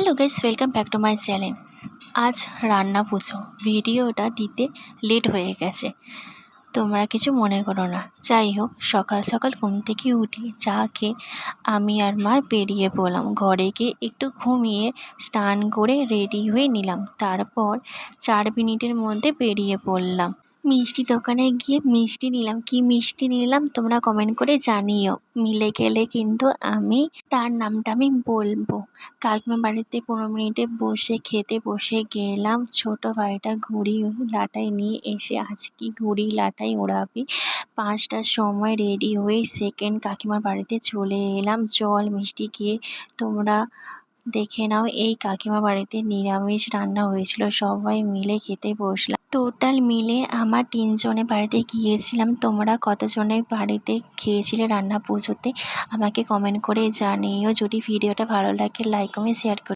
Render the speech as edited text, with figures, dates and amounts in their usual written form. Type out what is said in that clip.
Hello guys, welcome back to my channel. আজ রান্না পুজো ভিডিওটা দিতে লেট হয়ে গেছে, তোমরা কিছু মনে করো না। যাই হোক, সকাল সকাল ঘুম থেকে উঠে চা খেয়ে আমি আর মা বেরিয়ে পড়লাম। ঘরে গিয়ে একটু ঘুমিয়ে স্নান করে রেডি হয়ে নিলাম। তারপর 4 মিনিটের মধ্যে বেরিয়ে পড়লাম। মিষ্টি দোকানে গিয়ে মিষ্টি নিলাম। কি মিষ্টি নিলাম তোমরা কমেন্ট করে জানিও। মিলে গেলে কিন্তু আমি তার নামটা আমি বলবো। কাকিমার বাড়িতে 15 মিনিটে বসে খেতে বসে গেলাম। ছোট ভাইটা ঘুড়ি লাটাই নিয়ে এসে আজকে ঘুড়ি লাটাই ওড়াবে। 5টার সময় রেডি হয়ে সেকেন্ড কাকিমার বাড়িতে চলে এলাম। জল মিষ্টি খেয়ে তোমরা দেখে নাও। এই কাকিমা বাড়িতে নিরামিষ রান্না হয়েছিল, সবাই মিলে খেতে বসলাম। টোটাল মিলে আমার 3জনের বাড়িতে গিয়েছিলাম। তোমরা কতজনের বাড়িতে খেয়েছিলে রান্না পুজোতে আমাকে কমেন্ট করে জানিও। যদি ভিডিওটা ভালো লাগে লাইক কমেন্ট শেয়ার করো।